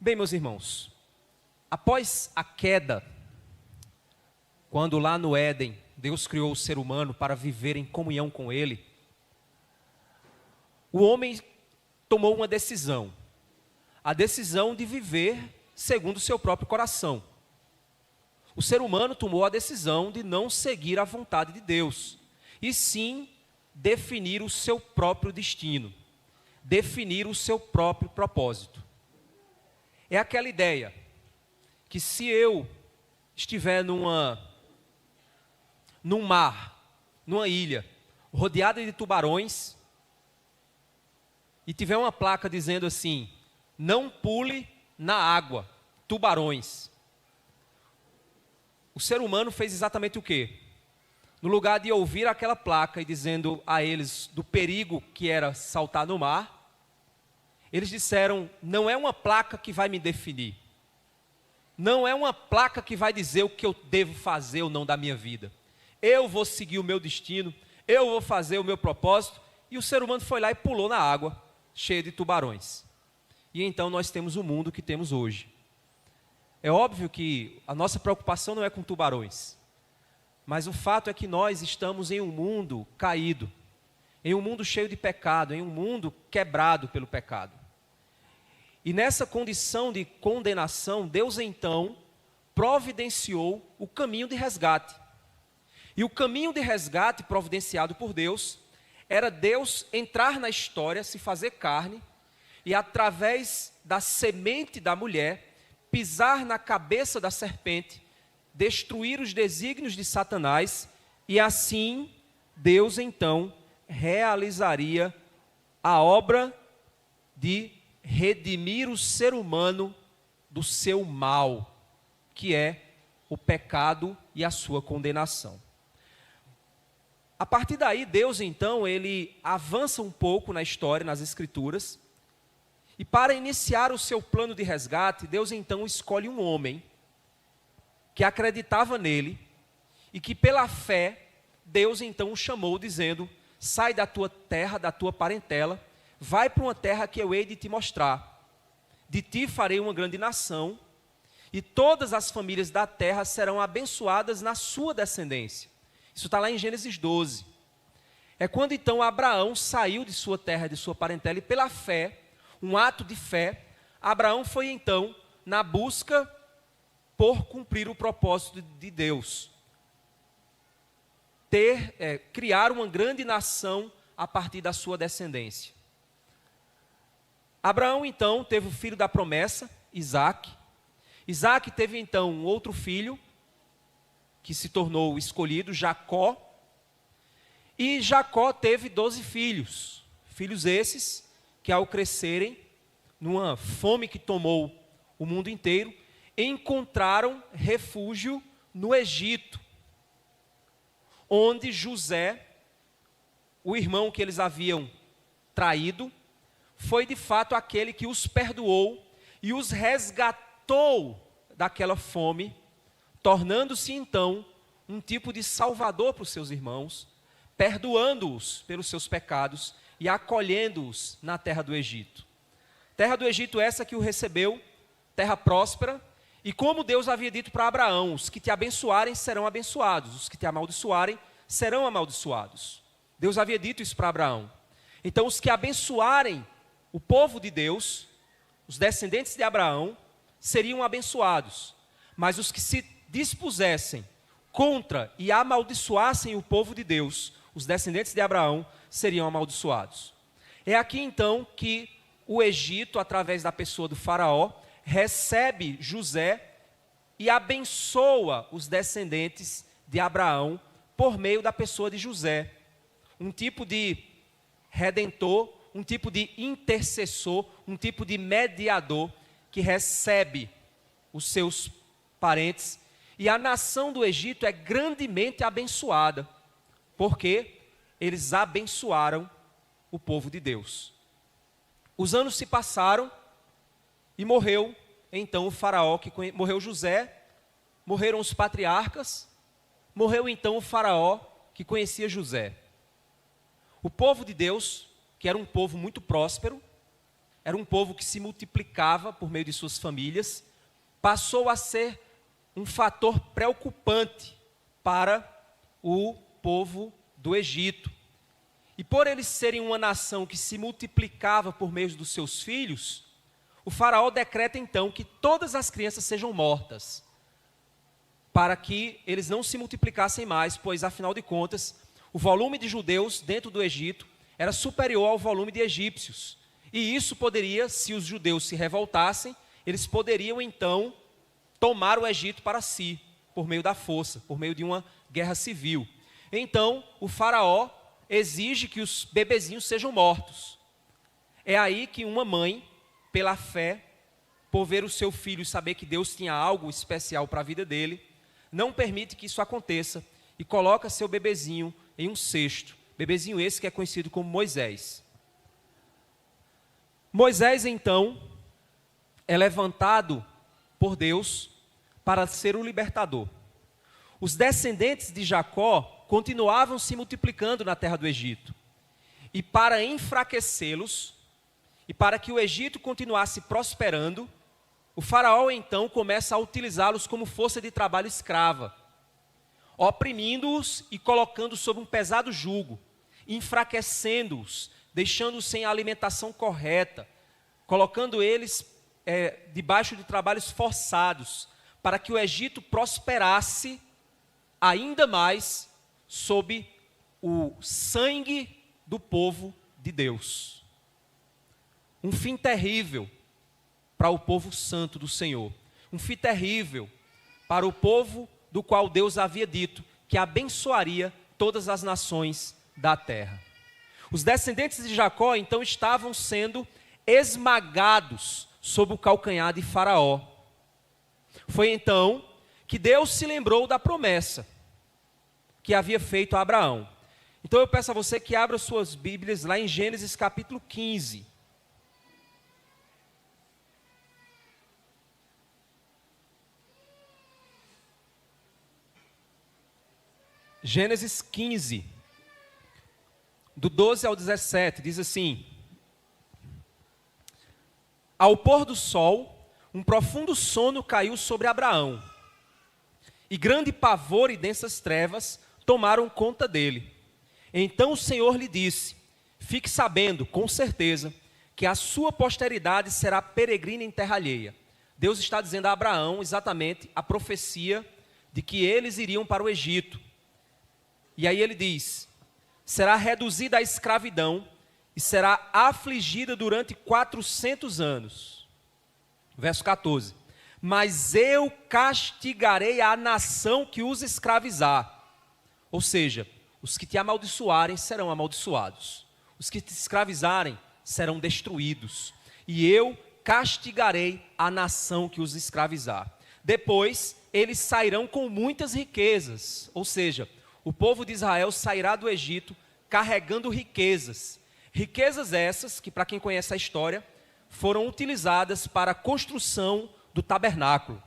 Bem, meus irmãos, após a queda, quando lá no Éden, Deus criou o ser humano para viver em comunhão com Ele, o homem tomou uma decisão, a decisão de viver segundo o seu próprio coração. O ser humano tomou a decisão de não seguir a vontade de Deus, e sim definir o seu próprio destino, definir o seu próprio propósito. É aquela ideia que se eu estiver num mar, numa ilha, rodeada de tubarões, e tiver uma placa dizendo assim, não pule na água, tubarões. O ser humano fez exatamente o quê? No lugar de ouvir aquela placa e dizendo a eles do perigo que era saltar no mar, eles disseram, não é uma placa que vai me definir. Não é uma placa que vai dizer o que eu devo fazer ou não da minha vida. Eu vou seguir o meu destino, eu vou fazer o meu propósito. E o ser humano foi lá e pulou na água, cheia de tubarões. E então nós temos o mundo que temos hoje. É óbvio que a nossa preocupação não é com tubarões. Mas o fato é que nós estamos em um mundo caído, em um mundo cheio de pecado, em um mundo quebrado pelo pecado. E nessa condição de condenação, Deus então providenciou o caminho de resgate. E o caminho de resgate providenciado por Deus era Deus entrar na história, se fazer carne, e através da semente da mulher, pisar na cabeça da serpente, destruir os desígnios de Satanás, e assim Deus então realizaria a obra de redimir o ser humano do seu mal, que é o pecado e a sua condenação. A partir daí, Deus então, ele avança um pouco na história, nas escrituras, e para iniciar o seu plano de resgate, Deus então escolhe um homem que acreditava nele e que pela fé, Deus então o chamou dizendo, sai da tua terra, da tua parentela, vai para uma terra que eu hei de te mostrar. De ti farei uma grande nação, e todas as famílias da terra serão abençoadas na sua descendência. Isso está lá em Gênesis 12. É quando então Abraão saiu de sua terra, de sua parentela, e pela fé, um ato de fé, Abraão foi então na busca por cumprir o propósito de Deus. Criar uma grande nação a partir da sua descendência. Abraão então teve o filho da promessa, Isaque. Isaque teve então um outro filho, que se tornou o escolhido, Jacó. E Jacó teve 12 filhos. Filhos esses que ao crescerem, numa fome que tomou o mundo inteiro, encontraram refúgio no Egito, onde José, o irmão que eles haviam traído, foi de fato aquele que os perdoou e os resgatou daquela fome, tornando-se então um tipo de salvador para os seus irmãos, perdoando-os pelos seus pecados e acolhendo-os na terra do Egito. Terra do Egito essa que o recebeu, terra próspera, e como Deus havia dito para Abraão, os que te abençoarem serão abençoados, os que te amaldiçoarem serão amaldiçoados. Deus havia dito isso para Abraão. Então os que abençoarem o povo de Deus, os descendentes de Abraão, seriam abençoados. Mas os que se dispusessem contra e amaldiçoassem o povo de Deus, os descendentes de Abraão, seriam amaldiçoados. É aqui então que o Egito, através da pessoa do faraó, recebe José e abençoa os descendentes de Abraão por meio da pessoa de José. Um tipo de redentor, um tipo de intercessor, um tipo de mediador que recebe os seus parentes. E a nação do Egito é grandemente abençoada, porque eles abençoaram o povo de Deus. Os anos se passaram e morreu então o faraó, morreu José, morreram os patriarcas, morreu então o faraó que conhecia José. O povo de Deus, que era um povo muito próspero, era um povo que se multiplicava por meio de suas famílias, passou a ser um fator preocupante para o povo do Egito. E por eles serem uma nação que se multiplicava por meio dos seus filhos, o faraó decreta então que todas as crianças sejam mortas, para que eles não se multiplicassem mais, pois afinal de contas, o volume de judeus dentro do Egito era superior ao volume de egípcios. E isso poderia, se os judeus se revoltassem, eles poderiam então tomar o Egito para si, por meio da força, por meio de uma guerra civil. Então, o faraó exige que os bebezinhos sejam mortos. É aí que uma mãe, pela fé, por ver o seu filho e saber que Deus tinha algo especial para a vida dele, não permite que isso aconteça e coloca seu bebezinho em um cesto. Bebezinho esse que é conhecido como Moisés. Moisés, então, é levantado por Deus para ser o libertador. Os descendentes de Jacó continuavam se multiplicando na terra do Egito. E para enfraquecê-los, e para que o Egito continuasse prosperando, o faraó então começa a utilizá-los como força de trabalho escrava, oprimindo-os e colocando sob um pesado jugo, enfraquecendo-os, deixando-os sem a alimentação correta, colocando eles debaixo de trabalhos forçados, para que o Egito prosperasse ainda mais sob o sangue do povo de Deus. Um fim terrível para o povo santo do Senhor. Um fim terrível para o povo do qual Deus havia dito que abençoaria todas as nações da terra. Os descendentes de Jacó então estavam sendo esmagados sob o calcanhar de Faraó. Foi então que Deus se lembrou da promessa que havia feito a Abraão. Então eu peço a você que abra suas Bíblias lá em Gênesis capítulo 15. Gênesis 15, do 12 ao 17, diz assim: Ao pôr do sol, um profundo sono caiu sobre Abraão, e grande pavor e densas trevas tomaram conta dele. Então o Senhor lhe disse: Fique sabendo, com certeza, que a sua posteridade será peregrina em terra alheia. Deus está dizendo a Abraão exatamente a profecia de que eles iriam para o Egito. E aí ele diz: será reduzida à escravidão e será afligida durante 400 anos. Verso 14. Mas eu castigarei a nação que os escravizar. Ou seja, os que te amaldiçoarem serão amaldiçoados. Os que te escravizarem serão destruídos. E eu castigarei a nação que os escravizar. Depois, eles sairão com muitas riquezas. Ou seja, o povo de Israel sairá do Egito carregando riquezas. Riquezas essas, que para quem conhece a história, foram utilizadas para a construção do tabernáculo.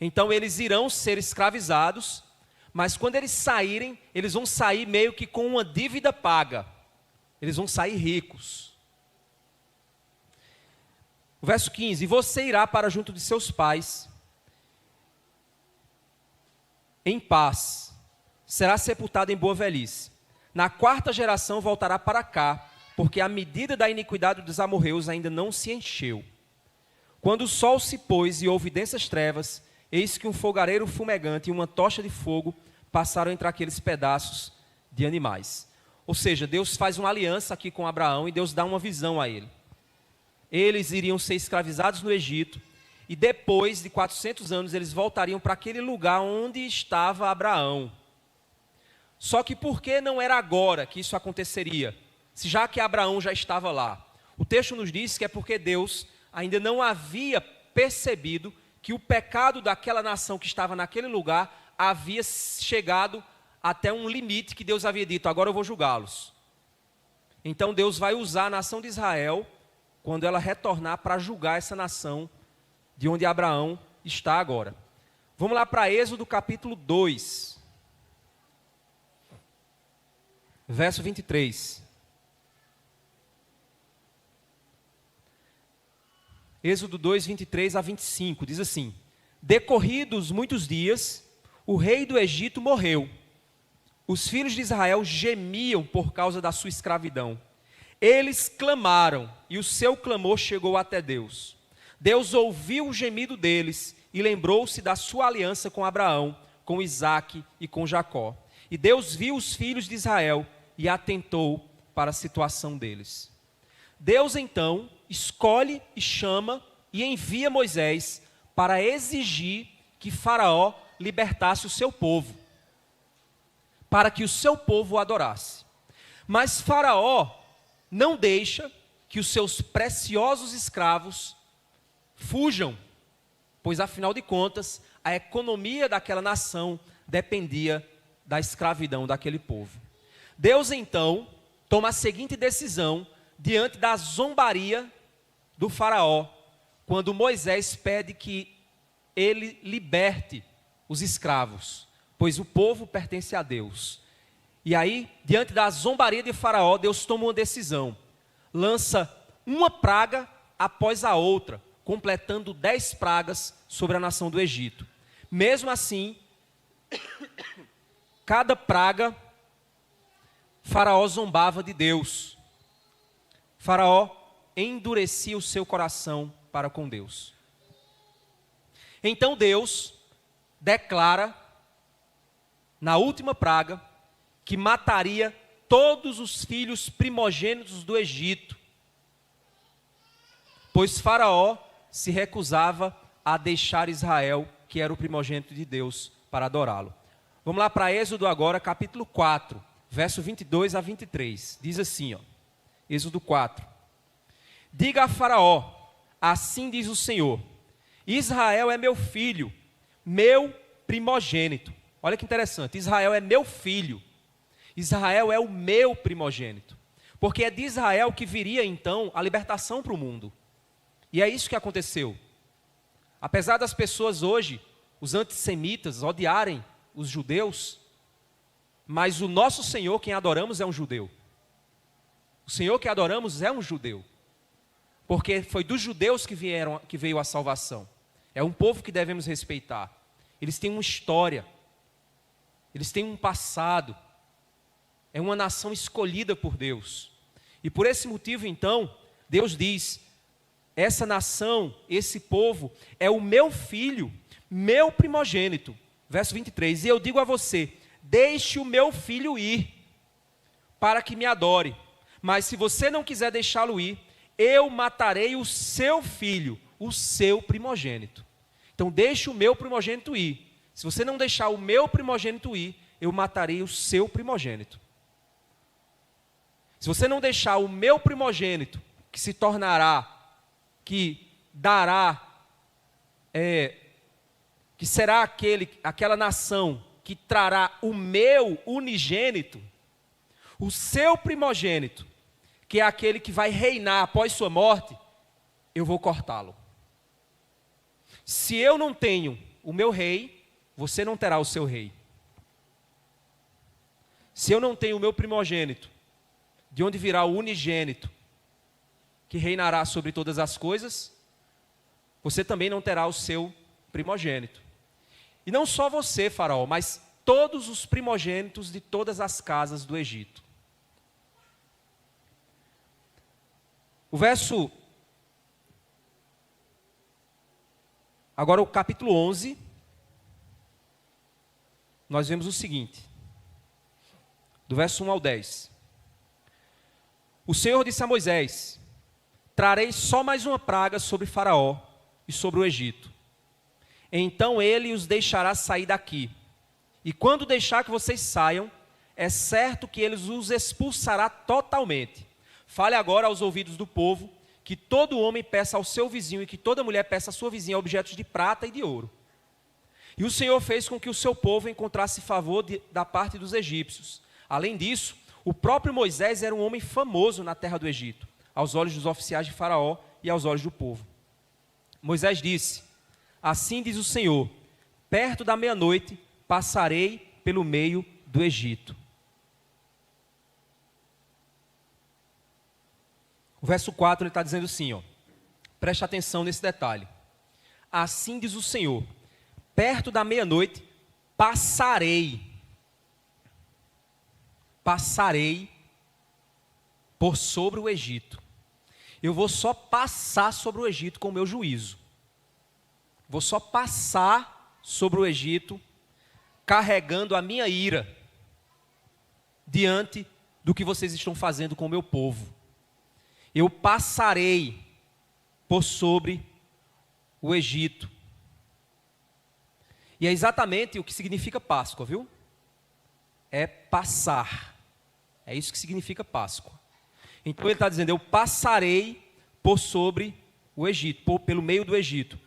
Então eles irão ser escravizados, mas quando eles saírem, eles vão sair meio que com uma dívida paga. Eles vão sair ricos. O verso 15: E você irá para junto de seus pais, em paz, será sepultado em boa velhice. Na 4ª geração voltará para cá, porque a medida da iniquidade dos amorreus ainda não se encheu. Quando o sol se pôs e houve densas trevas, eis que um fogareiro fumegante e uma tocha de fogo passaram entre aqueles pedaços de animais. Ou seja, Deus faz uma aliança aqui com Abraão e Deus dá uma visão a ele. Eles iriam ser escravizados no Egito e depois de 400 anos eles voltariam para aquele lugar onde estava Abraão. Só que por que não era agora que isso aconteceria? Se já que Abraão já estava lá. O texto nos diz que é porque Deus ainda não havia percebido que o pecado daquela nação que estava naquele lugar havia chegado até um limite que Deus havia dito: agora eu vou julgá-los. Então Deus vai usar a nação de Israel, quando ela retornar, para julgar essa nação de onde Abraão está agora. Vamos lá para Êxodo capítulo 2. Verso 23. Êxodo 2, 23 a 25, diz assim: decorridos muitos dias, o rei do Egito morreu. Os filhos de Israel gemiam por causa da sua escravidão. Eles clamaram, e o seu clamor chegou até Deus. Deus ouviu o gemido deles e lembrou-se da sua aliança com Abraão, com Isaque e com Jacó. E Deus viu os filhos de Israel e atentou para a situação deles. Deus então escolhe e chama e envia Moisés para exigir que Faraó libertasse o seu povo, para que o seu povo o adorasse. Mas Faraó não deixa que os seus preciosos escravos fujam, pois afinal de contas, a economia daquela nação dependia da escravidão daquele povo. Deus então toma a seguinte decisão diante da zombaria do Faraó, quando Moisés pede que ele liberte os escravos, pois o povo pertence a Deus. E aí, diante da zombaria de Faraó, Deus toma uma decisão, lança uma praga após a outra, completando 10 pragas sobre a nação do Egito. Mesmo assim, cada praga, Faraó zombava de Deus. Faraó endurecia o seu coração para com Deus. Então Deus declara, na última praga, que mataria todos os filhos primogênitos do Egito, pois Faraó se recusava a deixar Israel, que era o primogênito de Deus, para adorá-lo. Vamos lá para Êxodo agora, capítulo 4, verso 22 a 23. Diz assim, Êxodo 4. Diga a Faraó, assim diz o Senhor: Israel é meu filho, meu primogênito. Olha que interessante, Israel é meu filho. Israel é o meu primogênito. Porque é de Israel que viria então a libertação para o mundo. E é isso que aconteceu. Apesar das pessoas hoje, os antissemitas, odiarem os judeus, mas o nosso Senhor, quem adoramos, é um judeu. O Senhor que adoramos é um judeu. Porque foi dos judeus que veio a salvação. É um povo que devemos respeitar. Eles têm uma história. Eles têm um passado. É uma nação escolhida por Deus. E por esse motivo, então, Deus diz: essa nação, esse povo, é o meu filho, meu primogênito. Verso 23, e eu digo a você: deixe o meu filho ir, para que me adore. Mas se você não quiser deixá-lo ir, eu matarei o seu filho, o seu primogênito. Então deixe o meu primogênito ir. Se você não deixar o meu primogênito ir, eu matarei o seu primogênito. Se você não deixar o meu primogênito, que se tornará, que dará, que será aquela nação que trará o meu unigênito, o seu primogênito, que é aquele que vai reinar após sua morte, eu vou cortá-lo. Se eu não tenho o meu rei, você não terá o seu rei. Se eu não tenho o meu primogênito, de onde virá o unigênito, que reinará sobre todas as coisas, você também não terá o seu primogênito. E não só você, Faraó, mas todos os primogênitos de todas as casas do Egito. Agora o capítulo 11, nós vemos o seguinte, do verso 1 ao 10. O Senhor disse a Moisés: trarei só mais uma praga sobre Faraó e sobre o Egito. Então ele os deixará sair daqui. E quando deixar que vocês saiam, é certo que ele os expulsará totalmente. Fale agora aos ouvidos do povo, que todo homem peça ao seu vizinho e que toda mulher peça à sua vizinha objetos de prata e de ouro. E o Senhor fez com que o seu povo encontrasse favor da parte dos egípcios. Além disso, o próprio Moisés era um homem famoso na terra do Egito, aos olhos dos oficiais de Faraó e aos olhos do povo. Moisés disse: assim diz o Senhor, perto da meia-noite passarei pelo meio do Egito. O verso 4 ele está dizendo assim, Preste atenção nesse detalhe. Assim diz o Senhor, perto da meia-noite passarei por sobre o Egito. Eu vou só passar sobre o Egito com o meu juízo. Vou só passar sobre o Egito carregando a minha ira diante do que vocês estão fazendo com o meu povo. Eu passarei por sobre o Egito. E é exatamente o que significa Páscoa, viu? É passar. É isso que significa Páscoa. Então ele está dizendo, eu passarei por sobre o Egito, pelo meio do Egito.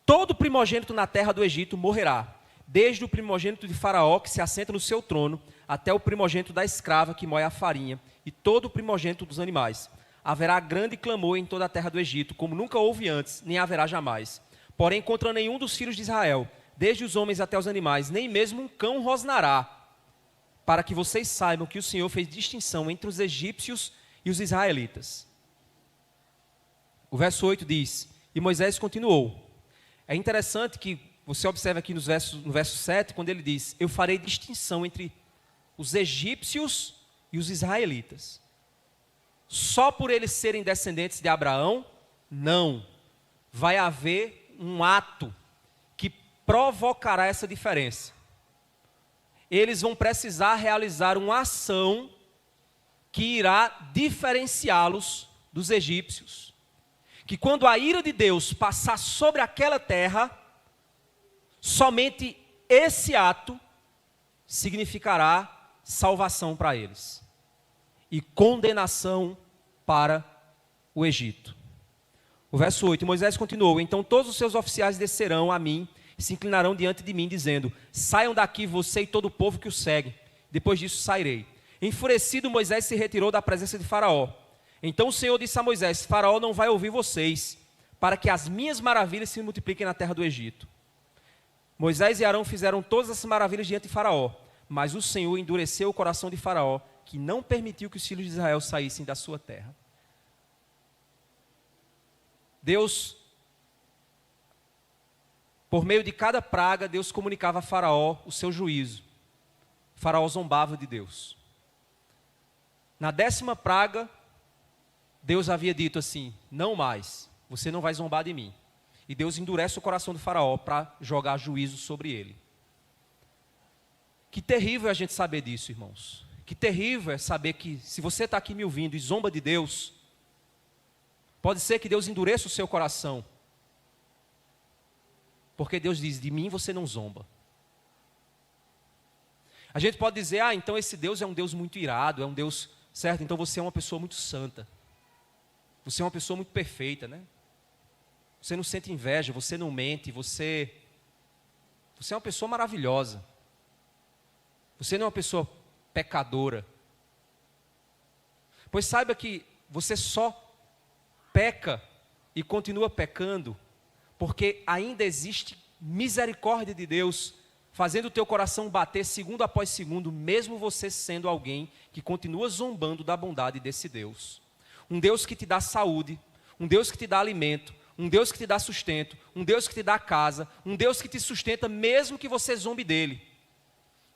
Todo primogênito na terra do Egito morrerá, desde o primogênito de Faraó, que se assenta no seu trono, até o primogênito da escrava, que moe a farinha, e todo o primogênito dos animais. Haverá grande clamor em toda a terra do Egito, como nunca houve antes, nem haverá jamais. Porém, contra nenhum dos filhos de Israel, desde os homens até os animais, nem mesmo um cão rosnará, para que vocês saibam que o Senhor fez distinção entre os egípcios e os israelitas. O verso 8 diz, e Moisés continuou. É interessante que você observa aqui no verso 7, quando ele diz, eu farei distinção entre os egípcios e os israelitas. Só por eles serem descendentes de Abraão? Não. Vai haver um ato que provocará essa diferença. Eles vão precisar realizar uma ação que irá diferenciá-los dos egípcios. Que quando a ira de Deus passar sobre aquela terra, somente esse ato significará salvação para eles e condenação para o Egito. O verso 8, Moisés continuou, então todos os seus oficiais descerão a mim e se inclinarão diante de mim, dizendo, saiam daqui você e todo o povo que o segue. Depois disso sairei. Enfurecido, Moisés se retirou da presença de Faraó. Então o Senhor disse a Moisés, Faraó não vai ouvir vocês, para que as minhas maravilhas se multipliquem na terra do Egito. Moisés e Arão fizeram todas essas maravilhas diante de Faraó, mas o Senhor endureceu o coração de Faraó, que não permitiu que os filhos de Israel saíssem da sua terra. Deus, por meio de cada praga, Deus comunicava a Faraó o seu juízo. Faraó zombava de Deus. Na 10ª praga, Deus havia dito assim, não mais, você não vai zombar de mim. E Deus endurece o coração do Faraó para jogar juízo sobre ele. Que terrível é a gente saber disso, irmãos. Que terrível é saber que se você está aqui me ouvindo e zomba de Deus, pode ser que Deus endureça o seu coração. Porque Deus diz, de mim você não zomba. A gente pode dizer, então esse Deus é um Deus muito irado, é um Deus, certo? Então você é uma pessoa muito santa. Você é uma pessoa muito perfeita, né? Você não sente inveja, você não mente, você é uma pessoa maravilhosa. Você não é uma pessoa pecadora. Pois saiba que você só peca e continua pecando porque ainda existe misericórdia de Deus fazendo o teu coração bater segundo após segundo, mesmo você sendo alguém que continua zombando da bondade desse Deus. Um Deus que te dá saúde, um Deus que te dá alimento, um Deus que te dá sustento, um Deus que te dá casa, um Deus que te sustenta mesmo que você zombe dele.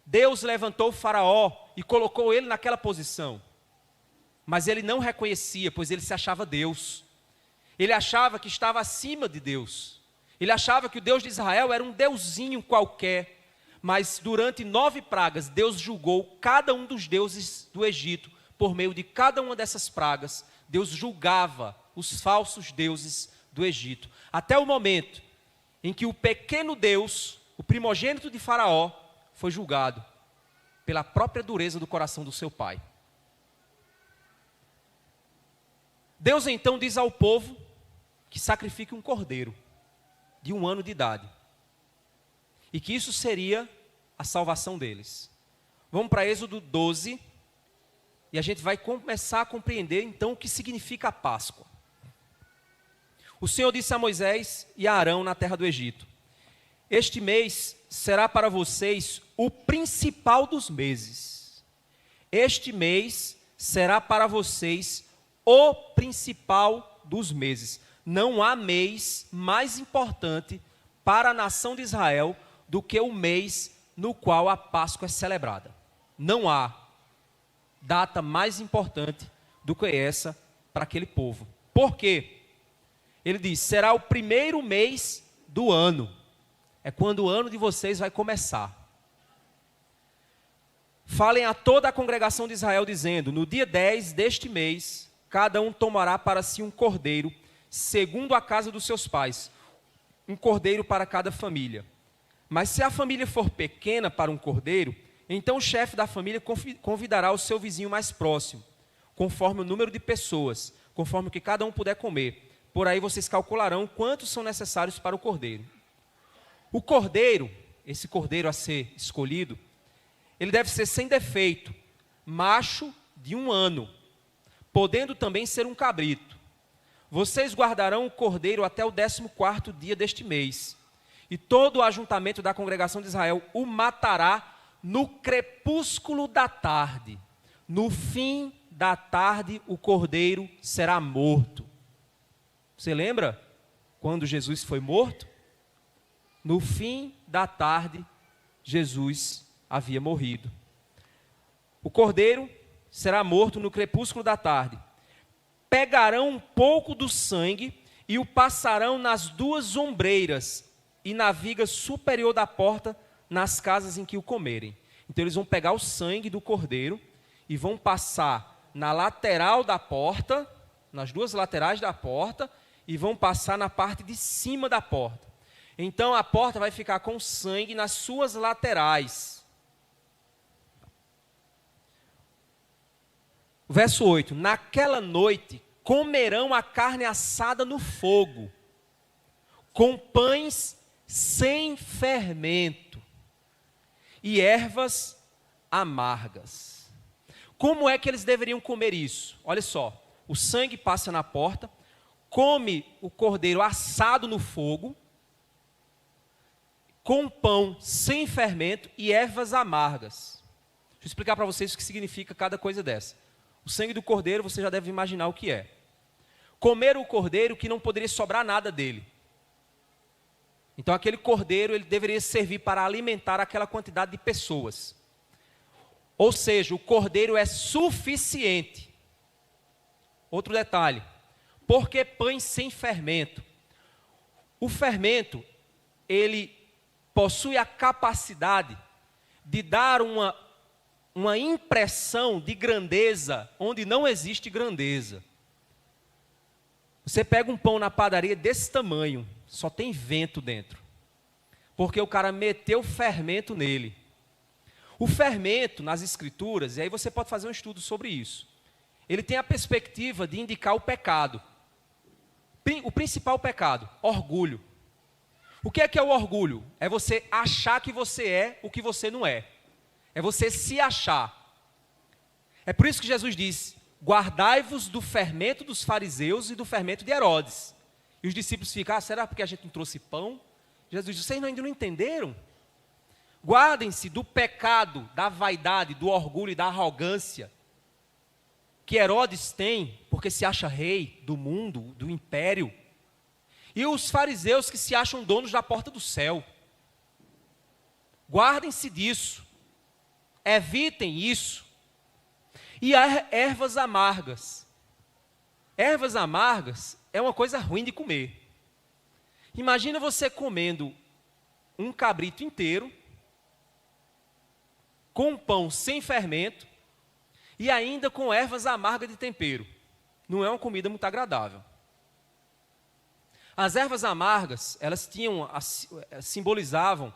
Deus levantou o Faraó e colocou ele naquela posição. Mas ele não reconhecia, pois ele se achava Deus. Ele achava que estava acima de Deus. Ele achava que o Deus de Israel era um deusinho qualquer. Mas durante 9 pragas, Deus julgou cada um dos deuses do Egito. Por meio de cada uma dessas pragas, Deus julgava os falsos deuses do Egito. Até o momento em que o pequeno Deus, o primogênito de Faraó, foi julgado pela própria dureza do coração do seu pai. Deus então diz ao povo que sacrifique um cordeiro de 1 ano de idade. E que isso seria a salvação deles. Vamos para Êxodo 12 e a gente vai começar a compreender então o que significa a Páscoa. O Senhor disse a Moisés e a Arão na terra do Egito: este mês será para vocês o principal dos meses. Este mês será para vocês o principal dos meses. Não há mês mais importante para a nação de Israel do que o mês no qual a Páscoa é celebrada. Não há data mais importante do que essa para aquele povo. Por quê? Ele diz, será o primeiro mês do ano. É quando o ano de vocês vai começar. Falem a toda a congregação de Israel, dizendo, no dia 10 deste mês, cada um tomará para si um cordeiro, segundo a casa dos seus pais, um cordeiro para cada família. Mas se a família for pequena para um cordeiro, então o chefe da família convidará o seu vizinho mais próximo, conforme o número de pessoas, conforme o que cada um puder comer. Por aí vocês calcularão quantos são necessários para o cordeiro. O cordeiro, esse cordeiro a ser escolhido, ele deve ser sem defeito, macho de 1 ano, podendo também ser um cabrito. Vocês guardarão o cordeiro até o 14º dia deste mês, e todo o ajuntamento da congregação de Israel o matará no crepúsculo da tarde. No fim da tarde o cordeiro será morto. Você lembra quando Jesus foi morto? No fim da tarde, Jesus havia morrido. O cordeiro será morto no crepúsculo da tarde. Pegarão um pouco do sangue e o passarão nas 2 ombreiras e na viga superior da porta, nas casas em que o comerem. Então eles vão pegar o sangue do cordeiro e vão passar na lateral da porta, nas 2 laterais da porta, e vão passar na parte de cima da porta. Então a porta vai ficar com sangue nas suas laterais. Verso 8, naquela noite comerão a carne assada no fogo, com pães sem fermento e ervas amargas. Como é que eles deveriam comer isso? Olha só, o sangue passa na porta, come o cordeiro assado no fogo, com pão sem fermento e ervas amargas. Deixa eu explicar para vocês o que significa cada coisa dessa. O sangue do cordeiro, você já deve imaginar o que é. Comer o cordeiro que não poderia sobrar nada dele. Então aquele cordeiro, ele deveria servir para alimentar aquela quantidade de pessoas. Ou seja, o cordeiro é suficiente. Outro detalhe, por que pães sem fermento? O fermento, ele possui a capacidade de dar uma impressão de grandeza onde não existe grandeza. Você pega um pão na padaria desse tamanho, só tem vento dentro, porque o cara meteu fermento nele. O fermento nas escrituras, e aí você pode fazer um estudo sobre isso, ele tem a perspectiva de indicar o pecado. O principal pecado, orgulho. O que é o orgulho? É você achar que você é o que você não é. É você se achar. É por isso que Jesus diz, guardai-vos do fermento dos fariseus e do fermento de Herodes. E os discípulos ficam, será porque a gente não trouxe pão? Jesus diz, vocês ainda não entenderam? Guardem-se do pecado, da vaidade, do orgulho e da arrogância que Herodes tem, porque se acha rei do mundo, do império. E os fariseus que se acham donos da porta do céu. Guardem-se disso. Evitem isso. E ervas amargas. Ervas amargas é uma coisa ruim de comer. Imagina você comendo um cabrito inteiro, com pão sem fermento, e ainda com ervas amargas de tempero. Não é uma comida muito agradável. As ervas amargas, elas simbolizavam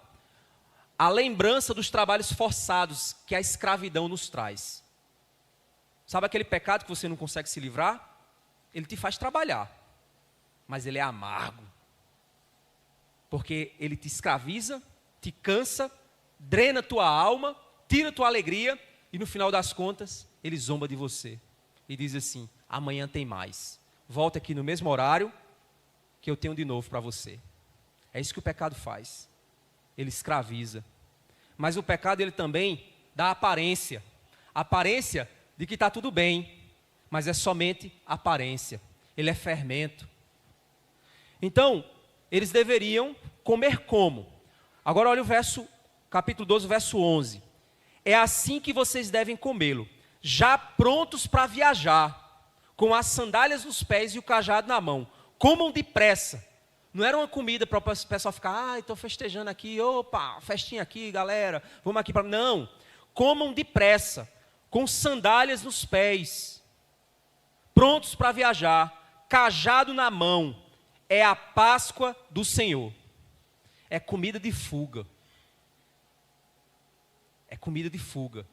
a lembrança dos trabalhos forçados que a escravidão nos traz. Sabe aquele pecado que você não consegue se livrar? Ele te faz trabalhar, mas ele é amargo. Porque ele te escraviza, te cansa, drena tua alma, tira tua alegria e no final das contas, ele zomba de você. E diz assim, amanhã tem mais. Volta aqui no mesmo horário que eu tenho de novo para você. É isso que o pecado faz. Ele escraviza. Mas o pecado, ele também dá aparência. Aparência de que está tudo bem, mas é somente aparência. Ele é fermento. Então, eles deveriam comer como? Agora olha capítulo 12, verso 11. É assim que vocês devem comê-lo, já prontos para viajar, com as sandálias nos pés e o cajado na mão. Comam depressa. Não era uma comida para o pessoal ficar, estou festejando aqui, opa, festinha aqui, galera, vamos aqui para... Não, comam depressa, com sandálias nos pés, prontos para viajar, cajado na mão. É a Páscoa do Senhor. É comida de fuga. É comida de fuga.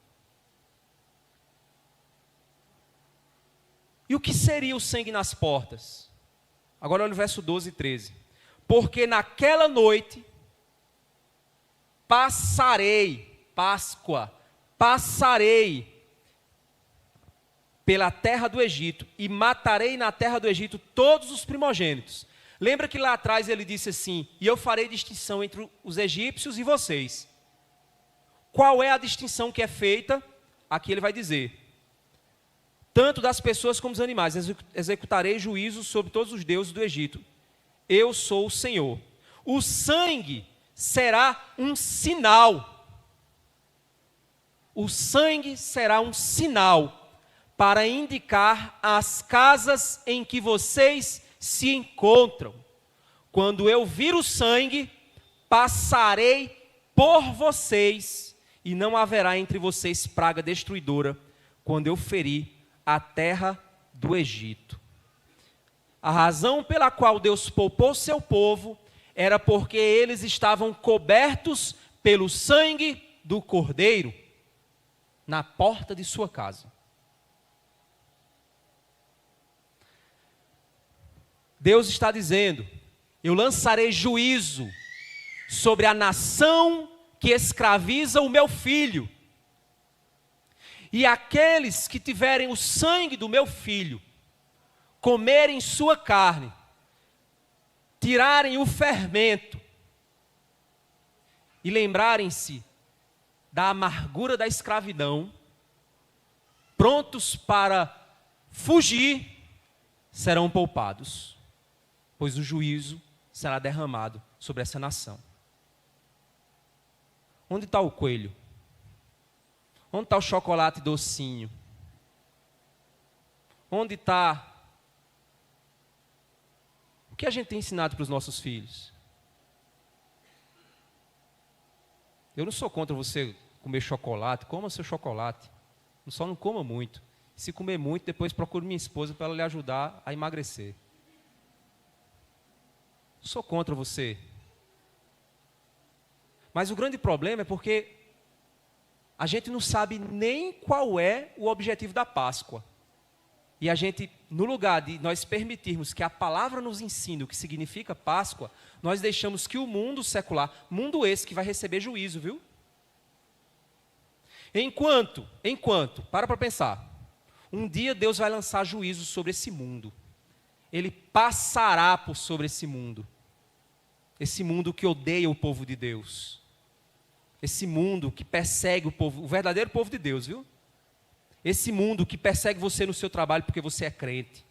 E o que seria o sangue nas portas? Agora olha o verso 12 e 13. Porque naquela noite passarei, Páscoa, passarei pela terra do Egito e matarei na terra do Egito todos os primogênitos. Lembra que lá atrás ele disse assim, e eu farei distinção entre os egípcios e vocês. Qual é a distinção que é feita? Aqui ele vai dizer, tanto das pessoas como dos animais, executarei juízo sobre todos os deuses do Egito. Eu sou o Senhor. O sangue será um sinal. O sangue será um sinal para indicar as casas em que vocês se encontram. Quando eu vir o sangue, passarei por vocês, e não haverá entre vocês praga destruidora, quando eu ferir a terra do Egito. A razão pela qual Deus poupou seu povo era porque eles estavam cobertos pelo sangue do Cordeiro na porta de sua casa. Deus está dizendo, eu lançarei juízo sobre a nação que escraviza o meu filho. E aqueles que tiverem o sangue do meu filho, comerem sua carne, tirarem o fermento e lembrarem-se da amargura da escravidão, prontos para fugir, serão poupados, pois o juízo será derramado sobre essa nação. Onde está o coelho? Onde está o chocolate docinho? Onde está... O que a gente tem ensinado para os nossos filhos? Eu não sou contra você comer chocolate, coma seu chocolate. Só não coma muito. Se comer muito, depois procure minha esposa para ela lhe ajudar a emagrecer. Não sou contra você. Mas o grande problema é porque a gente não sabe nem qual é o objetivo da Páscoa. E a gente, no lugar de nós permitirmos que a palavra nos ensine o que significa Páscoa, nós deixamos que o mundo secular, mundo esse que vai receber juízo, viu? Enquanto, para pensar, um dia Deus vai lançar juízo sobre esse mundo. Ele passará por sobre esse mundo que odeia o povo de Deus. Esse mundo que persegue o povo, o verdadeiro povo de Deus, viu? Esse mundo que persegue você no seu trabalho porque você é crente.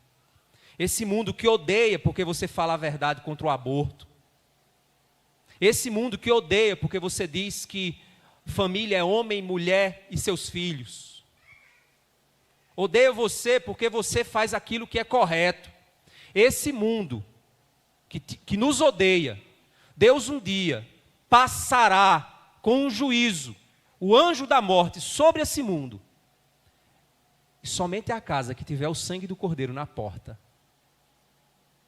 Esse mundo que odeia porque você fala a verdade contra o aborto. Esse mundo que odeia porque você diz que família é homem, mulher e seus filhos. Odeia você porque você faz aquilo que é correto. Esse mundo que nos odeia, Deus um dia passará com um juízo, o anjo da morte sobre esse mundo. E somente a casa que tiver o sangue do Cordeiro na porta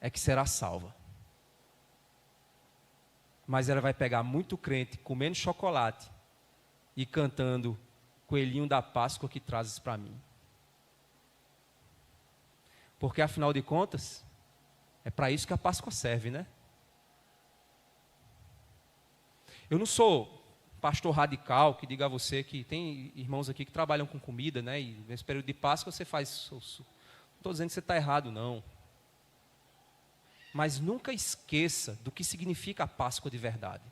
é que será salva. Mas ela vai pegar muito crente comendo chocolate e cantando coelhinho da Páscoa que trazes para mim. Porque afinal de contas, é para isso que a Páscoa serve, né? Eu não sou pastor radical que diga a você que tem irmãos aqui que trabalham com comida, né? E nesse período de Páscoa você faz... Não estou dizendo que você está errado, não. Mas nunca esqueça do que significa a Páscoa de verdade.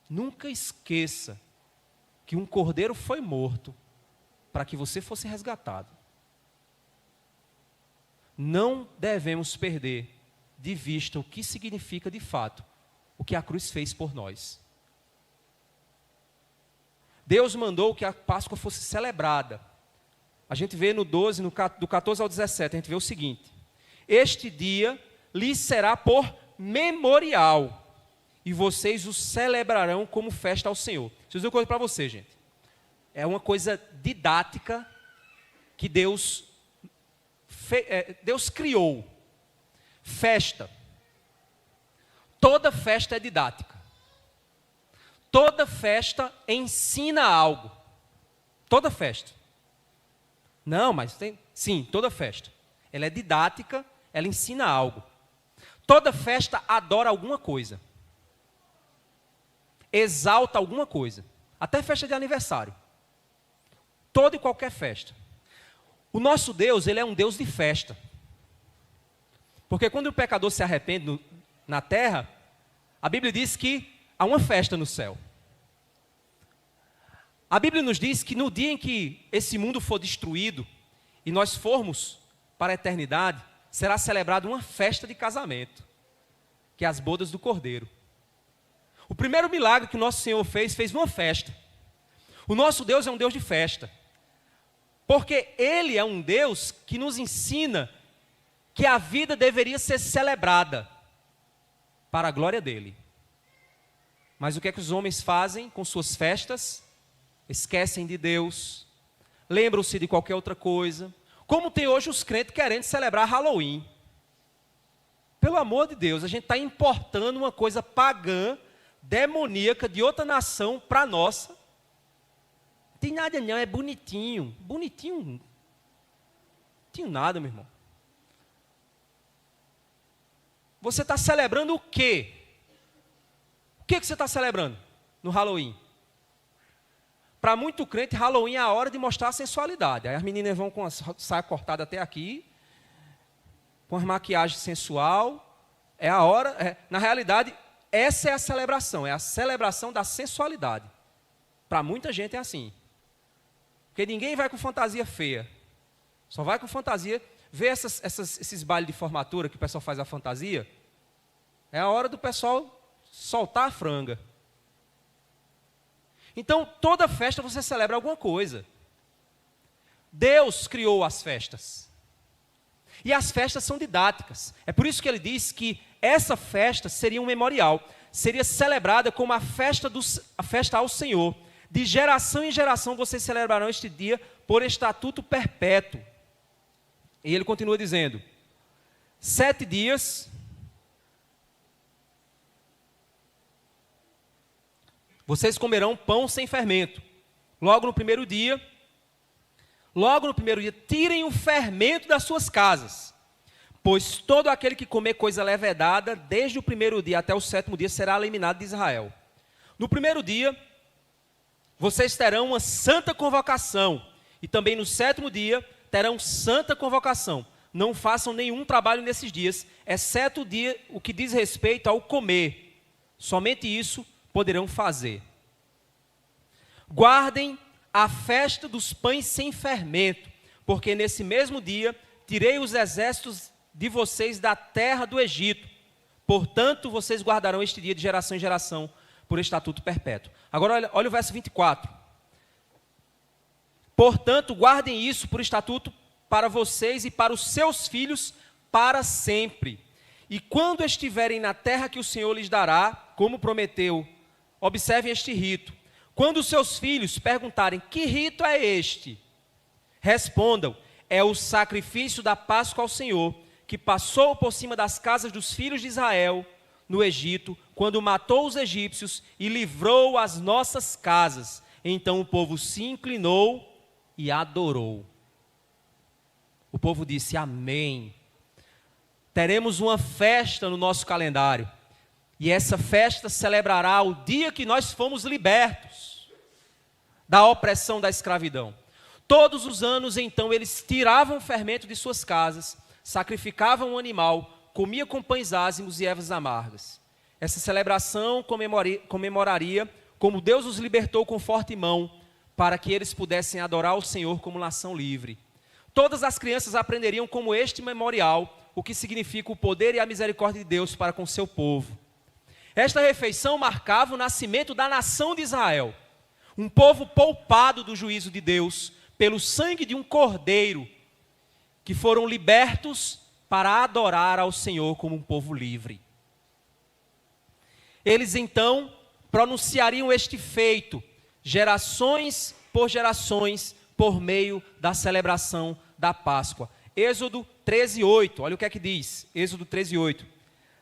Nunca esqueça que um cordeiro foi morto para que você fosse resgatado. Não devemos perder de vista o que significa de fato o que a cruz fez por nós. Deus mandou que a Páscoa fosse celebrada. A gente vê no 12, do 14 ao 17, a gente vê o seguinte: este dia lhes será por memorial, e vocês o celebrarão como festa ao Senhor. Deixa eu dizer uma coisa para você, gente. É uma coisa didática que Deus criou. Festa. Toda festa é didática. Toda festa ensina algo. Toda festa. Não, mas tem... Sim, toda festa. Ela é didática, ela ensina algo. Toda festa adora alguma coisa. Exalta alguma coisa. Até festa de aniversário. Toda e qualquer festa. O nosso Deus, ele é um Deus de festa. Porque quando o pecador se arrepende na terra, a Bíblia diz que há uma festa no céu. A Bíblia nos diz que no dia em que esse mundo for destruído e nós formos para a eternidade, será celebrada uma festa de casamento, que é as bodas do Cordeiro. O primeiro milagre que o nosso Senhor fez numa festa. O nosso Deus é um Deus de festa. Porque Ele é um Deus que nos ensina que a vida deveria ser celebrada para a glória dEle. Mas o que é que os homens fazem com suas festas? Esquecem de Deus, lembram-se de qualquer outra coisa. Como tem hoje os crentes querendo celebrar Halloween. Pelo amor de Deus, a gente está importando uma coisa pagã, demoníaca, de outra nação para a nossa. Não tem nada não, é bonitinho. Bonitinho? Não tinha nada, meu irmão. Você está celebrando o quê? O que você está celebrando no Halloween? Para muito crente, Halloween é a hora de mostrar a sensualidade. Aí as meninas vão com a saia cortada até aqui, com as maquiagens sensual. É a hora, na realidade, essa é a celebração da sensualidade. Para muita gente é assim. Porque ninguém vai com fantasia feia. Só vai com fantasia. Vê esses bailes de formatura que o pessoal faz a fantasia. É a hora do pessoal soltar a franga. Então, toda festa você celebra alguma coisa. Deus criou as festas. E as festas são didáticas. É por isso que ele diz que essa festa seria um memorial. Seria celebrada como a festa ao Senhor. De geração em geração vocês celebrarão este dia por estatuto perpétuo. E ele continua dizendo: 7 dias... vocês comerão pão sem fermento. Logo no primeiro dia, tirem o fermento das suas casas. Pois todo aquele que comer coisa levedada, desde o primeiro dia até o 7º dia, será eliminado de Israel. No primeiro dia, vocês terão uma santa convocação. E também no 7º dia, terão santa convocação. Não façam nenhum trabalho nesses dias, exceto o que diz respeito ao comer. Somente isso poderão fazer. Guardem a festa dos pães sem fermento, porque nesse mesmo dia tirei os exércitos de vocês da terra do Egito. Portanto, vocês guardarão este dia de geração em geração, por estatuto perpétuo. Agora olha o verso 24. Portanto, guardem isso por estatuto para vocês e para os seus filhos para sempre. E quando estiverem na terra que o Senhor lhes dará, como prometeu, observem este rito. Quando os seus filhos perguntarem: que rito é este? Respondam: é o sacrifício da Páscoa ao Senhor, que passou por cima das casas dos filhos de Israel no Egito, quando matou os egípcios e livrou as nossas casas. Então o povo se inclinou e adorou. O povo disse: amém. Teremos uma festa no nosso calendário. E essa festa celebrará o dia que nós fomos libertos da opressão da escravidão. Todos os anos, então, eles tiravam o fermento de suas casas, sacrificavam um animal, comiam com pães ázimos e ervas amargas. Essa celebração comemoraria como Deus os libertou com forte mão, para que eles pudessem adorar o Senhor como nação livre. Todas as crianças aprenderiam como este memorial o que significa o poder e a misericórdia de Deus para com seu povo. Esta refeição marcava o nascimento da nação de Israel, um povo poupado do juízo de Deus pelo sangue de um cordeiro, que foram libertos para adorar ao Senhor como um povo livre. Eles então pronunciariam este feito, gerações por gerações, por meio da celebração da Páscoa. Êxodo 13:8, olha o que é que diz, Êxodo 13:8.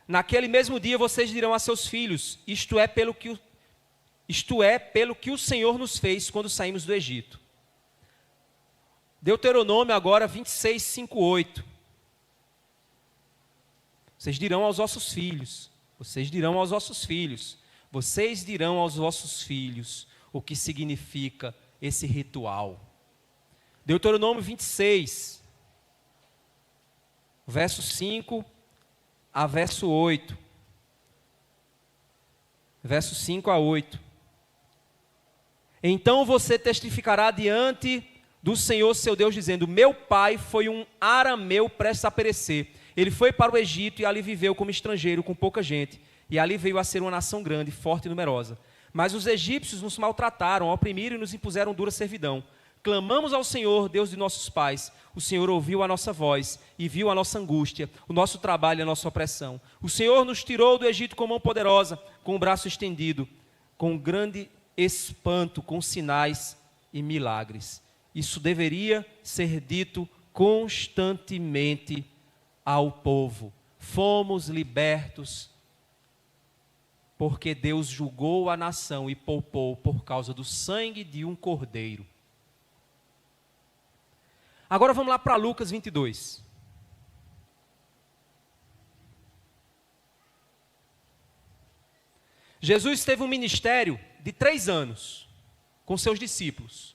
Naquele mesmo dia vocês dirão a seus filhos, isto é pelo que o Senhor nos fez quando saímos do Egito. Deuteronômio agora 26:5-8. Vocês dirão aos vossos filhos, vocês dirão aos vossos filhos, vocês dirão aos vossos filhos o que significa esse ritual. Deuteronômio 26, verso 5 a verso 8. Verso 5 a 8. Então você testificará diante do Senhor seu Deus, dizendo: meu pai foi um arameu prestes a perecer. Ele foi para o Egito e ali viveu como estrangeiro, com pouca gente. E ali veio a ser uma nação grande, forte e numerosa. Mas os egípcios nos maltrataram, oprimiram e nos impuseram dura servidão. Clamamos ao Senhor, Deus de nossos pais. O Senhor ouviu a nossa voz e viu a nossa angústia, o nosso trabalho e a nossa opressão. O Senhor nos tirou do Egito com mão poderosa, com o braço estendido, com grande espanto, com sinais e milagres. Isso deveria ser dito constantemente ao povo. Fomos libertos porque Deus julgou a nação e poupou por causa do sangue de um cordeiro. Agora vamos lá para Lucas 22. Jesus teve um ministério de 3 anos com seus discípulos.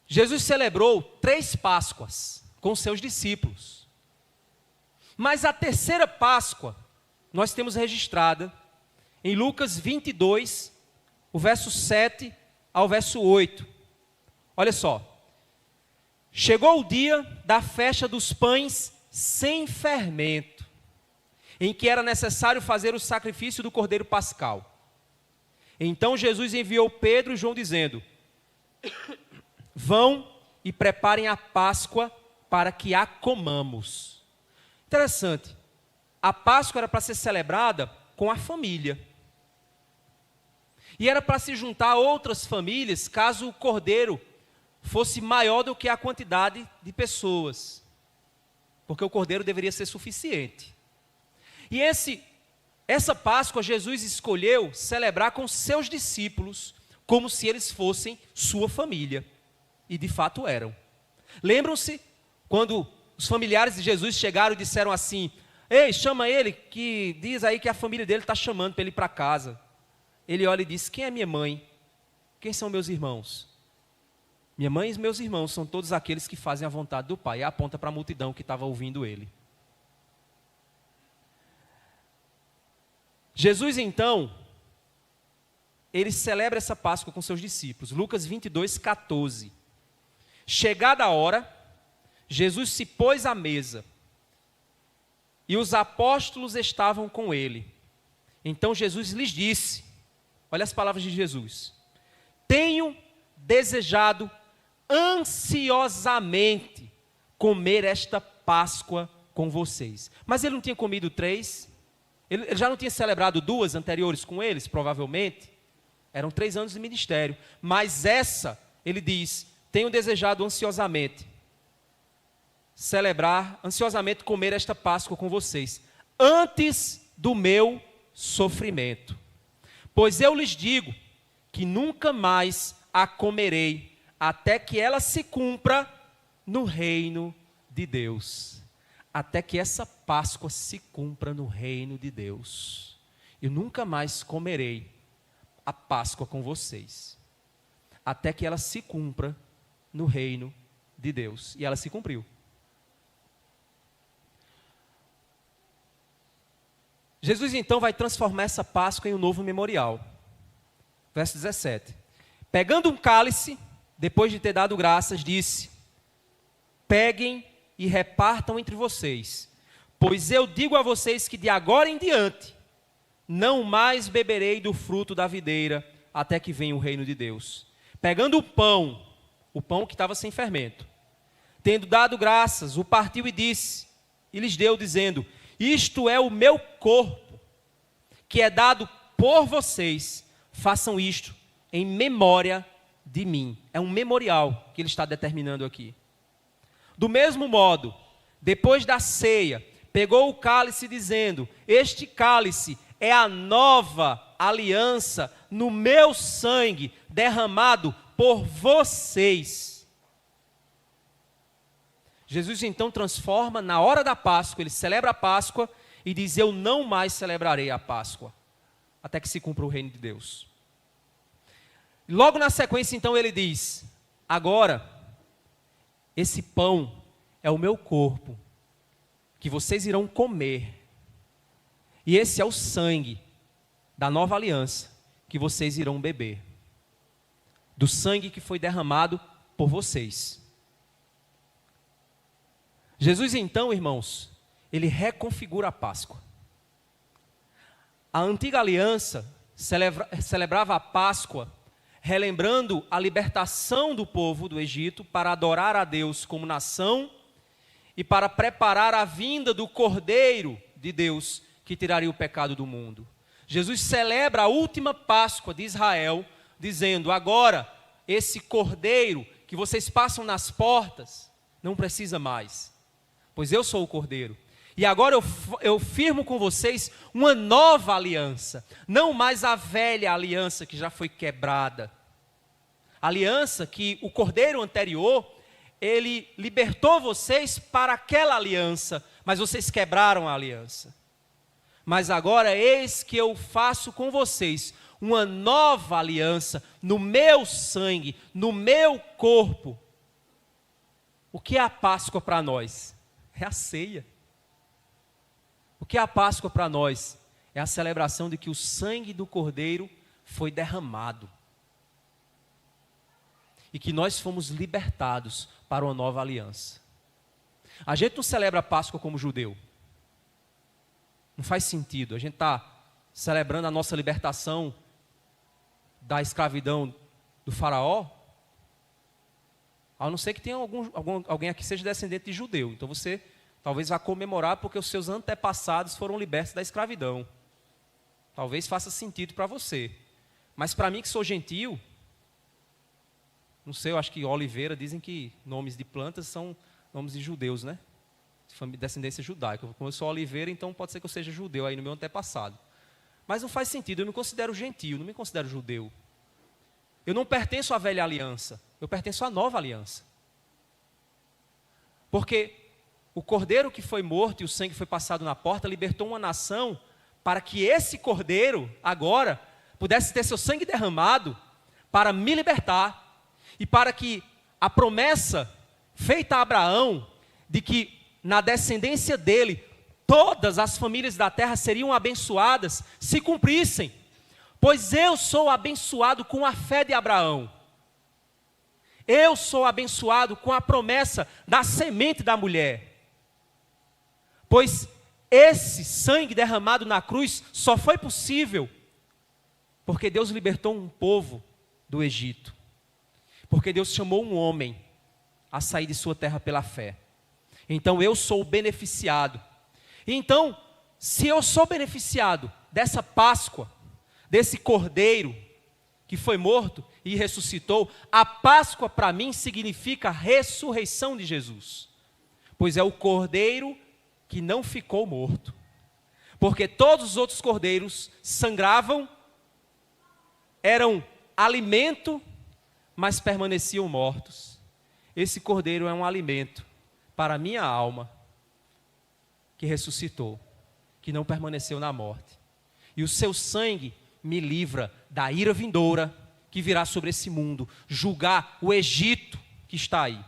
Jesus celebrou 3 Páscoas com seus discípulos. Mas a terceira Páscoa nós temos registrada em Lucas 22, o verso 7 ao verso 8. Olha só. Chegou o dia da festa dos pães sem fermento, em que era necessário fazer o sacrifício do cordeiro pascal. Então Jesus enviou Pedro e João dizendo: vão e preparem a Páscoa para que a comamos. Interessante, a Páscoa era para ser celebrada com a família. E era para se juntar a outras famílias caso o cordeiro fosse maior do que a quantidade de pessoas, porque o cordeiro deveria ser suficiente. E essa Páscoa Jesus escolheu celebrar com seus discípulos, como se eles fossem sua família, e de fato eram. Lembram-se quando os familiares de Jesus chegaram e disseram assim: ei, chama ele, que diz aí que a família dele está chamando para ele ir para casa. Ele olha e diz: quem é minha mãe? Quem são meus irmãos? Minha mãe e meus irmãos são todos aqueles que fazem a vontade do Pai. E aponta para a multidão que estava ouvindo ele. Jesus, então, ele celebra essa Páscoa com seus discípulos. Lucas 22, 14. Chegada a hora, Jesus se pôs à mesa e os apóstolos estavam com ele. Então Jesus lhes disse, olha as palavras de Jesus: tenho desejado ansiosamente comer esta Páscoa com vocês. Mas ele não tinha comido 3? Ele já não tinha celebrado 2 anteriores com eles, provavelmente? Eram 3 anos de ministério. Mas essa, ele diz, tenho desejado ansiosamente celebrar, ansiosamente comer esta Páscoa com vocês, antes do meu sofrimento. Pois eu lhes digo que nunca mais a comerei, até que ela se cumpra no reino de Deus. Até que essa Páscoa se cumpra no reino de Deus. Eu nunca mais comerei a Páscoa com vocês, até que ela se cumpra no reino de Deus. E ela se cumpriu. Jesus então vai transformar essa Páscoa em um novo memorial. Verso 17. Pegando um cálice, depois de ter dado graças, disse: peguem e repartam entre vocês. Pois eu digo a vocês que de agora em diante, não mais beberei do fruto da videira, até que venha o reino de Deus. Pegando o pão que estava sem fermento, tendo dado graças, o partiu e disse, e lhes deu, dizendo, isto é o meu corpo, que é dado por vocês, façam isto em memória de mim. É um memorial que ele está determinando aqui. Do mesmo modo, depois da ceia, pegou o cálice dizendo, este cálice é a nova aliança no meu sangue, derramado por vocês. Jesus então transforma na hora da Páscoa, ele celebra a Páscoa e diz, eu não mais celebrarei a Páscoa, até que se cumpra o reino de Deus. Logo na sequência então ele diz, agora, esse pão é o meu corpo, que vocês irão comer, e esse é o sangue da nova aliança, que vocês irão beber, do sangue que foi derramado por vocês. Jesus então, irmãos, ele reconfigura a Páscoa. A antiga aliança celebrava a Páscoa, relembrando a libertação do povo do Egito para adorar a Deus como nação e para preparar a vinda do Cordeiro de Deus que tiraria o pecado do mundo. Jesus celebra a última Páscoa de Israel, dizendo, agora, esse Cordeiro que vocês passam nas portas, não precisa mais, pois eu sou o Cordeiro. E agora eu firmo com vocês uma nova aliança, não mais a velha aliança que já foi quebrada. Aliança que o Cordeiro anterior, ele libertou vocês para aquela aliança, mas vocês quebraram a aliança. Mas agora eis que eu faço com vocês uma nova aliança no meu sangue, no meu corpo. O que é a Páscoa para nós? É a ceia. O que é a Páscoa para nós? É a celebração de que o sangue do Cordeiro foi derramado. E que nós fomos libertados para uma nova aliança. A gente não celebra a Páscoa como judeu. Não faz sentido. A gente está celebrando a nossa libertação da escravidão do faraó. A não ser que tenha alguém aqui que seja descendente de judeu. Então você talvez vá comemorar porque os seus antepassados foram libertos da escravidão. Talvez faça sentido para você. Mas para mim que sou gentil, não sei, eu acho que Oliveira dizem que nomes de plantas são nomes de judeus, né? Descendência judaica. Como eu sou Oliveira, então pode ser que eu seja judeu aí no meu antepassado. Mas não faz sentido, eu me considero gentil, não me considero judeu. Eu não pertenço à velha aliança, eu pertenço à nova aliança. Porque o cordeiro que foi morto e o sangue foi passado na porta libertou uma nação para que esse cordeiro agora pudesse ter seu sangue derramado para me libertar e para que a promessa feita a Abraão de que na descendência dele todas as famílias da terra seriam abençoadas se cumprissem. Pois eu sou abençoado com a fé de Abraão. Eu sou abençoado com a promessa da semente da mulher. Pois esse sangue derramado na cruz só foi possível porque Deus libertou um povo do Egito. Porque Deus chamou um homem a sair de sua terra pela fé. Então eu sou o beneficiado. Então, se eu sou beneficiado dessa Páscoa, desse Cordeiro que foi morto e ressuscitou, a Páscoa para mim significa a ressurreição de Jesus. Pois é o Cordeiro que não ficou morto. Porque todos os outros cordeiros sangravam, eram alimento, mas permaneciam mortos. Esse Cordeiro é um alimento para a minha alma, que ressuscitou, que não permaneceu na morte. E o seu sangue me livra da ira vindoura, que virá sobre esse mundo, julgar o Egito que está aí.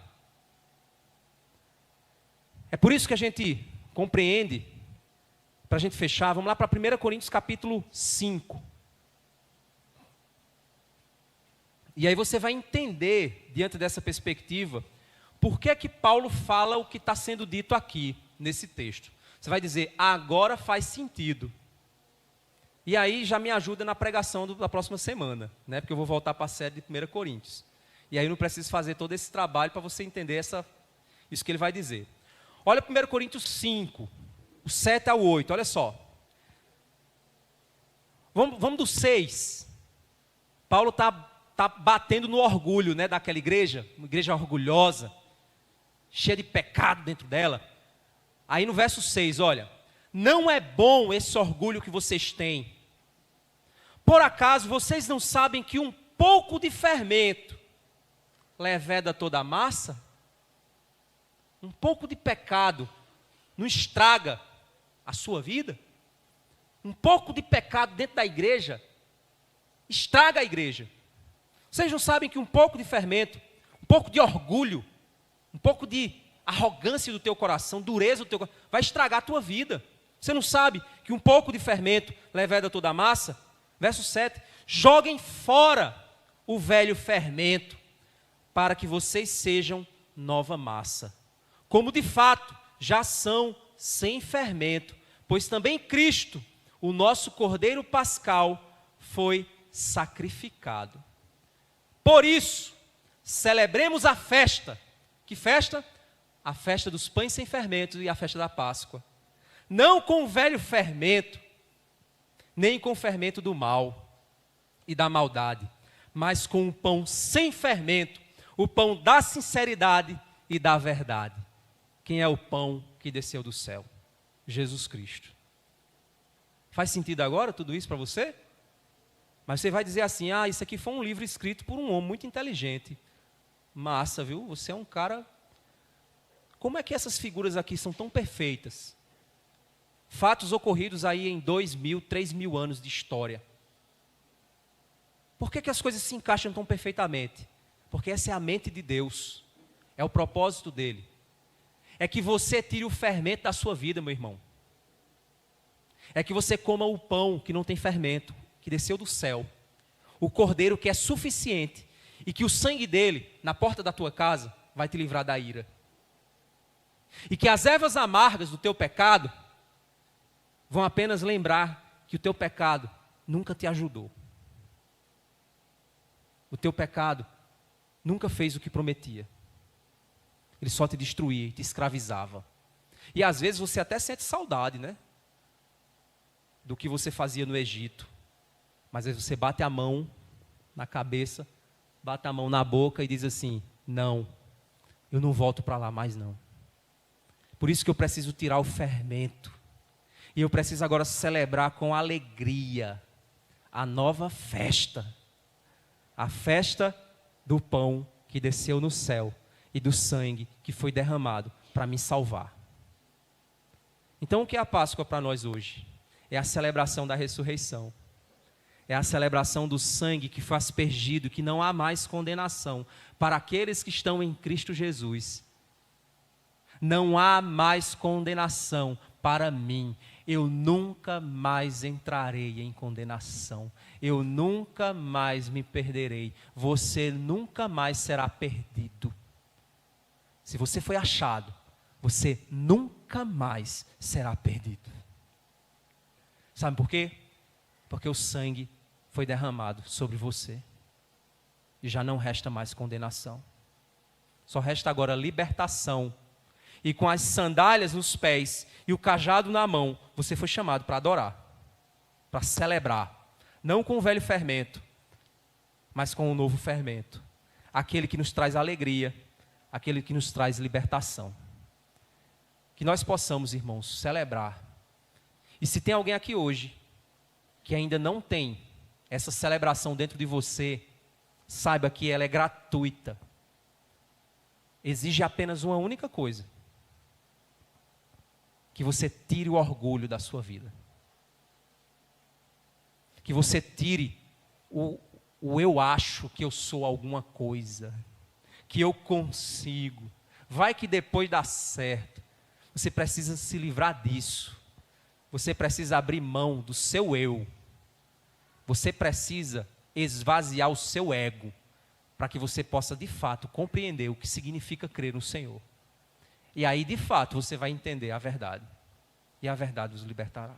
É por isso que a gente compreende, para a gente fechar, vamos lá para 1 Coríntios capítulo 5. E aí você vai entender, diante dessa perspectiva, por que é que Paulo fala o que está sendo dito aqui, nesse texto. Você vai dizer, agora faz sentido. E aí já me ajuda na pregação da próxima semana, né? Porque eu vou voltar para a série de 1 Coríntios. E aí eu não preciso fazer todo esse trabalho para você entender isso que ele vai dizer. Olha 1 Coríntios 5, o 7 ao 8, olha só. Vamos do 6. Paulo está batendo no orgulho, né, daquela igreja, uma igreja orgulhosa, cheia de pecado dentro dela. Aí no verso 6, olha, não é bom esse orgulho que vocês têm. Por acaso vocês não sabem que um pouco de fermento leveda toda a massa? Um pouco de pecado não estraga a sua vida? Um pouco de pecado dentro da igreja estraga a igreja. Vocês não sabem que um pouco de fermento, um pouco de orgulho, um pouco de arrogância do teu coração, dureza do teu coração, vai estragar a tua vida. Você não sabe que um pouco de fermento leveda toda a massa? Verso 7, joguem fora o velho fermento, para que vocês sejam nova massa, como de fato já são sem fermento, pois também Cristo, o nosso Cordeiro Pascal, foi sacrificado. Por isso, celebremos a festa. Que festa? A festa dos pães sem fermento e a festa da Páscoa. Não com o velho fermento, nem com o fermento do mal e da maldade, mas com o pão sem fermento, o pão da sinceridade e da verdade. Quem é o pão que desceu do céu? Jesus Cristo. Faz sentido agora tudo isso para você? Mas você vai dizer assim, isso aqui foi um livro escrito por um homem muito inteligente. Massa, viu? Você é um cara... Como é que essas figuras aqui são tão perfeitas? Fatos ocorridos aí em 2.000, 3.000 anos de história. Por que as coisas se encaixam tão perfeitamente? Porque essa é a mente de Deus. É o propósito dele. É que você tire o fermento da sua vida, meu irmão. É que você coma o pão que não tem fermento, que desceu do céu. O cordeiro que é suficiente. E que o sangue dele, na porta da tua casa, vai te livrar da ira. E que as ervas amargas do teu pecado vão apenas lembrar que o teu pecado nunca te ajudou. O teu pecado nunca fez o que prometia. Ele só te destruía e te escravizava. E às vezes você até sente saudade, né? Do que você fazia no Egito. Mas às vezes você bate a mão na cabeça, bate a mão na boca e diz assim, não, eu não volto para lá mais não. Por isso que eu preciso tirar o fermento. E eu preciso agora celebrar com alegria a nova festa. A festa do pão que desceu no céu e do sangue que foi derramado para me salvar. Então o que é a Páscoa para nós hoje? É a celebração da ressurreição. É a celebração do sangue que foi aspergido, que não há mais condenação para aqueles que estão em Cristo Jesus. Não há mais condenação para mim. Eu nunca mais entrarei em condenação. Eu nunca mais me perderei. Você nunca mais será perdido. Se você foi achado, você nunca mais será perdido. Sabe por quê? Porque o sangue foi derramado sobre você. E já não resta mais condenação. Só resta agora libertação. E com as sandálias nos pés e o cajado na mão, você foi chamado para adorar, para celebrar. Não com o velho fermento, mas com o novo fermento. Aquele que nos traz alegria, aquele que nos traz libertação. Que nós possamos, irmãos, celebrar. E se tem alguém aqui hoje que ainda não tem essa celebração dentro de você, saiba que ela é gratuita. Exige apenas uma única coisa. Que você tire o orgulho da sua vida. Que você tire o eu acho que eu sou alguma coisa. Que eu consigo. Vai que depois dá certo. Você precisa se livrar disso. Você precisa abrir mão do seu eu. Você precisa esvaziar o seu ego. Para que você possa de fato compreender o que significa crer no Senhor. E aí, de fato, você vai entender a verdade. e a verdade os libertará.